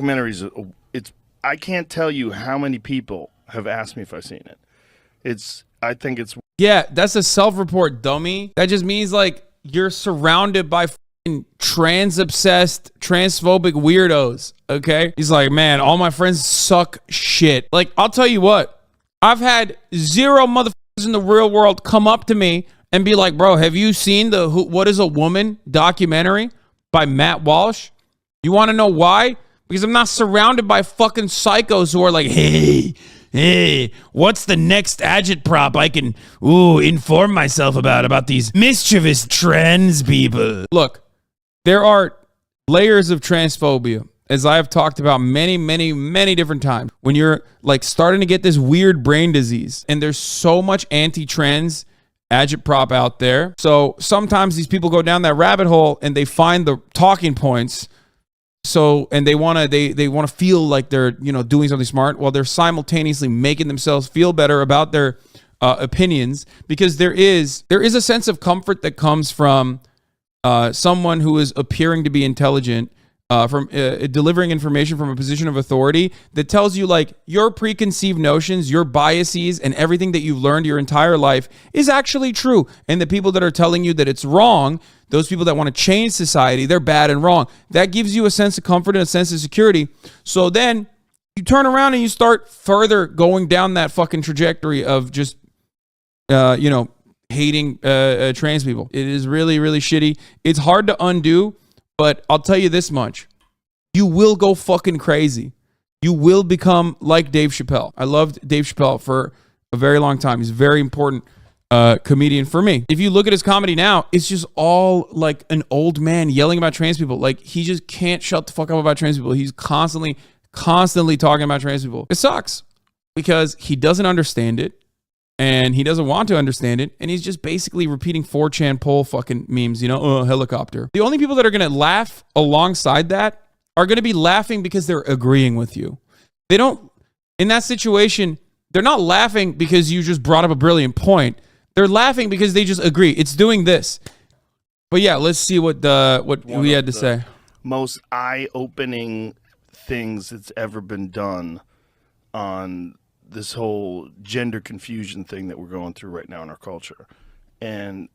Documentaries, I can't tell you how many people have asked me if I've seen it. I think it's... Yeah, that's a self-report, dummy. That just means, like, you're surrounded by trans-obsessed, transphobic weirdos, okay? He's like, man, all my friends suck shit. Like, I'll tell you what. I've had 0 motherfuckers in the real world come up to me and be like, bro, have you seen the What is a Woman documentary by Matt Walsh? You want to know why? Because I'm not surrounded by fucking psychos who are like, hey, what's the next agitprop I can inform myself about these mischievous trans people? Look, there are layers of transphobia, as I have talked about many, many, many different times. When you're like starting to get this weird brain disease, and there's so much anti-trans agitprop out there. So sometimes these people go down that rabbit hole and they find the talking points. So, and they want to feel like they're, doing something smart while they're simultaneously making themselves feel better about their opinions, because there is a sense of comfort that comes from someone who is appearing to be intelligent, from delivering information from a position of authority that tells you, like, your preconceived notions, your biases, and everything that you've learned your entire life is actually true. And the people that are telling you that it's wrong, those people that want to change society, they're bad and wrong. That gives you a sense of comfort and a sense of security. So then you turn around and you start further going down that fucking trajectory of just, hating trans people. It is really, really shitty. It's hard to undo. But I'll tell you this much. You will go fucking crazy. You will become like Dave Chappelle. I loved Dave Chappelle for a very long time. He's a very important comedian for me. If you look at his comedy now, it's just all like an old man yelling about trans people. Like, he just can't shut the fuck up about trans people. He's constantly talking about trans people. It sucks because he doesn't understand it. And he doesn't want to understand it. And he's just basically repeating 4chan poll fucking memes, helicopter. The only people that are going to laugh alongside that are going to be laughing because they're agreeing with you. They don't, in that situation, they're not laughing because you just brought up a brilliant point. They're laughing because they just agree. It's doing this. But yeah, let's see what we had to say. Most eye-opening things that's ever been done on this whole gender confusion thing that we're going through right now in our culture. And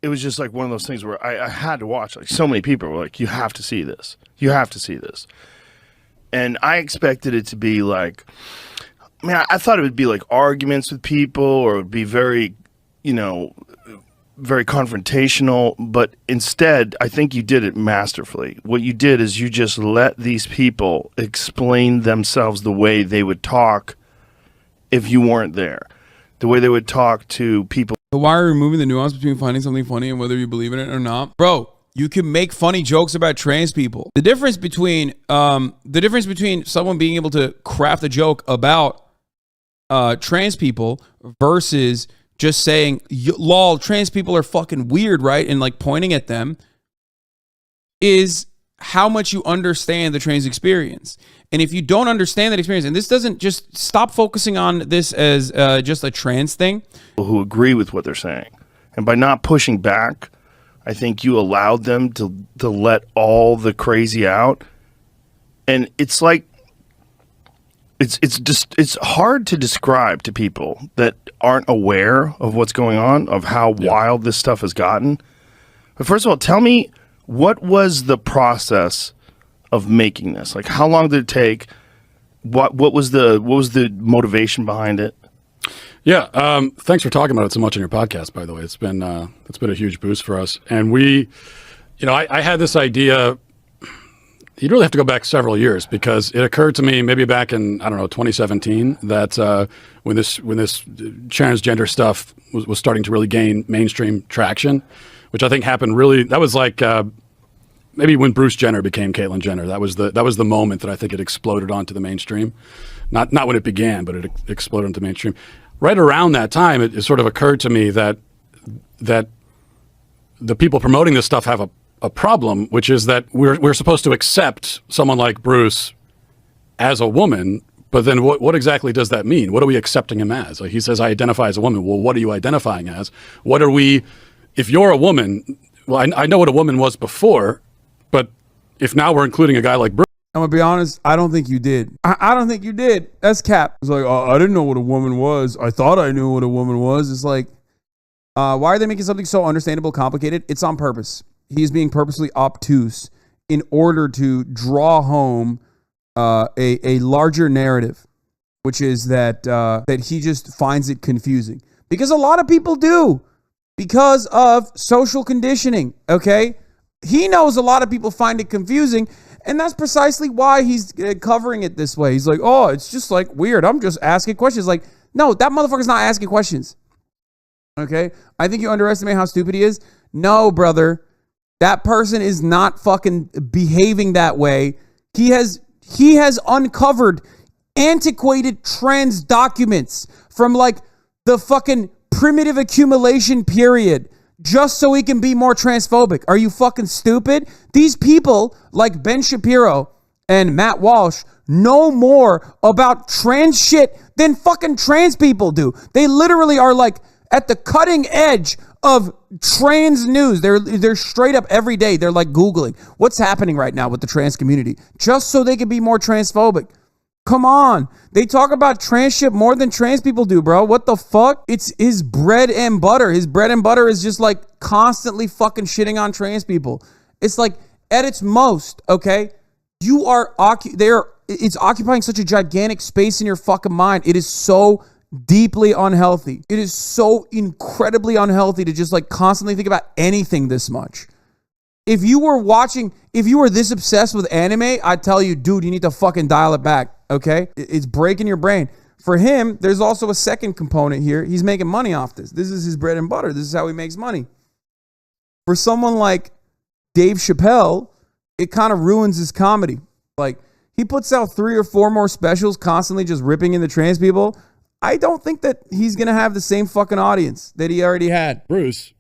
it was just like one of those things where I had to watch. Like, so many people were like, you have to see this. You have to see this. And I expected it to be like, I thought it would be like arguments with people, or it would be very, very confrontational. But instead, I think you did it masterfully. What you did is you just let these people explain themselves the way they would talk if you weren't there, the way they would talk to people. But why are you removing the nuance between finding something funny and whether you believe in it or not? Bro, you can make funny jokes about trans people. The difference between someone being able to craft a joke about trans people versus just saying, lol, trans people are fucking weird, right? And like pointing at them, is how much you understand the trans experience. And if you don't understand that experience, and this doesn't, just stop focusing on this as just a trans thing. Who agree with what they're saying. And by not pushing back, I think you allowed them to let all the crazy out. And it's like, it's hard to describe to people that aren't aware of what's going on, of how wild this stuff has gotten. But first of all, tell me, what was the process of making this? Like, how long did it take? What was the motivation behind it? Yeah, thanks for talking about it so much on your podcast, by the way. It's been a huge boost for us. And we, I had this idea. You'd really have to go back several years, because it occurred to me maybe back in, 2017, that when this transgender stuff was starting to really gain mainstream traction, which I think happened really, that was like maybe when Bruce Jenner became Caitlyn Jenner. That was the moment that I think it exploded onto the mainstream. Not when it began, but it exploded onto mainstream. Right around that time, it sort of occurred to me that the people promoting this stuff have a problem, which is that we're supposed to accept someone like Bruce as a woman, but then what exactly does that mean? What are we accepting him as? Like, he says, I identify as a woman. Well, what are you identifying as? What are we, if you're a woman, well, I know what a woman was before, but if now we're including a guy like Bruce, I'm gonna be honest, I don't think you did. I don't think you did. That's cap. It's like, I didn't know what a woman was. I thought I knew what a woman was. It's like, why are they making something so understandable complicated? It's on purpose. He's being purposely obtuse in order to draw home a larger narrative, which is that he just finds it confusing. Because a lot of people do. Because of social conditioning, okay? He knows a lot of people find it confusing, and that's precisely why he's covering it this way. He's like, oh, it's just like weird. I'm just asking questions. Like, no, that motherfucker's not asking questions. Okay? I think you underestimate how stupid he is. No, brother. That person is not fucking behaving that way. He has uncovered antiquated trans documents from like the fucking primitive accumulation period just so he can be more transphobic. Are you fucking stupid? These people like Ben Shapiro and Matt Walsh know more about trans shit than fucking trans people do. They literally are like at the cutting edge of trans news. They're straight up every day. They're like Googling what's happening right now with the trans community just so they can be more transphobic. Come on. They talk about trans shit more than trans people do, bro. What the fuck? It's his bread and butter. His bread and butter is just like constantly fucking shitting on trans people. It's like at its most, okay? It's occupying such a gigantic space in your fucking mind. It is so deeply unhealthy. It is so incredibly unhealthy to just like constantly think about anything this much. If you were this obsessed with anime, I'd tell you, dude, you need to fucking dial it back, okay? It's breaking your brain. For him, there's also a second component here. He's making money off this. This is his bread and butter. This is how he makes money. For someone like Dave Chappelle, it kind of ruins his comedy. Like, he puts out 3 or 4 more specials constantly just ripping into trans people. I don't think that he's going to have the same fucking audience that he already had. Bruce,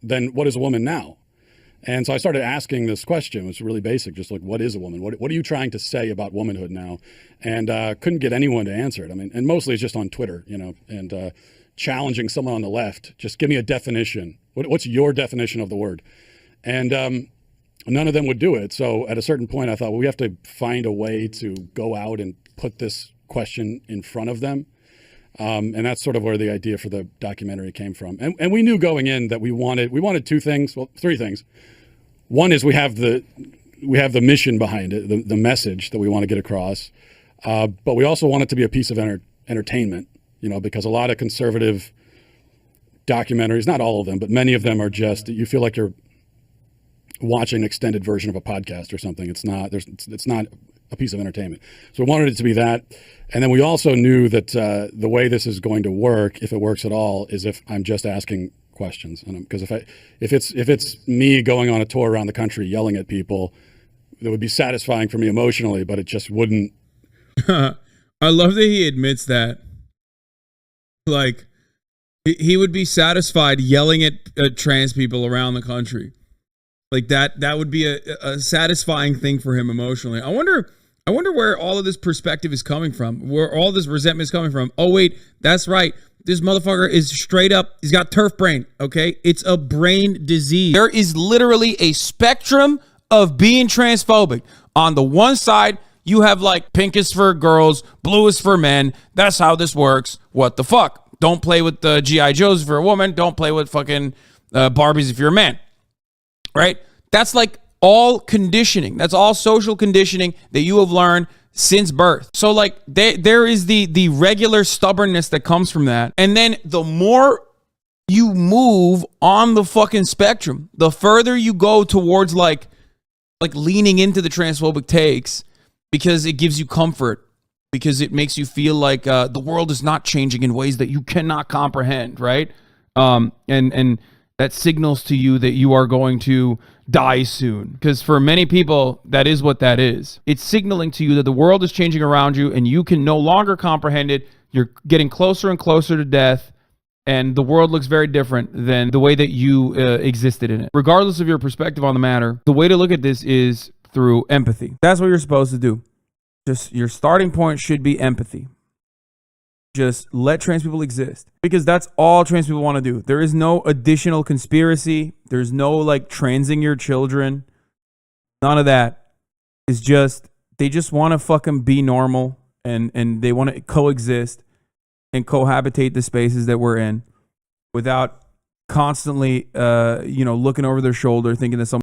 then what is a woman now? And so I started asking this question. It was really basic, just like, what is a woman? What are you trying to say about womanhood now? And couldn't get anyone to answer it. I mean, and mostly it's just on Twitter, you know, and challenging someone on the left. Just give me a definition. What's your definition of the word? And none of them would do it. So at a certain point, I thought, well, we have to find a way to go out and put this question in front of them. And that's sort of where the idea for the documentary came from. And we knew going in that we wanted 2 things, well, 3 things. One is we have the mission behind it, the message that we want to get across. But we also want it to be a piece of entertainment, you know, because a lot of conservative documentaries, not all of them, but many of them are just, you feel like you're watching an extended version of a podcast or something. It's not a piece of entertainment. So we wanted it to be that. And then we also knew that the way this is going to work, if it works at all, is if I'm just asking questions. Because if it's me going on a tour around the country yelling at people, it would be satisfying for me emotionally, but it just wouldn't. I love that he admits that. Like, he would be satisfied yelling at trans people around the country. Like that would be a satisfying thing for him emotionally. I wonder where all of this perspective is coming from, where all this resentment is coming from. Oh, wait, that's right. This motherfucker is straight up, he's got turf brain, okay? It's a brain disease. There is literally a spectrum of being transphobic. On the one side, you have like pink is for girls, blue is for men. That's how this works. What the fuck? Don't play with the G.I. Joes if you're a woman. Don't play with fucking Barbies if you're a man, right? That's like all conditioning. That's all social conditioning that you have learned since birth. So like there is the regular stubbornness that comes from that. And then the more you move on the fucking spectrum, the further you go towards like leaning into the transphobic takes, because it gives you comfort, because it makes you feel like the world is not changing in ways that you cannot comprehend, right? And that signals to you that you are going to die soon. Because for many people, that is what that is. It's signaling to you that the world is changing around you and you can no longer comprehend it. You're getting closer and closer to death, and the world looks very different than the way that you existed in it. Regardless of your perspective on the matter, the way to look at this is through empathy. That's what you're supposed to do. Just your starting point should be empathy. Just let trans people exist, because that's all trans people want to do. There is no additional conspiracy. There's no like transing your children. None of that. Is just they just want to fucking be normal and they want to coexist and cohabitate the spaces that we're in without constantly, looking over their shoulder, thinking that someone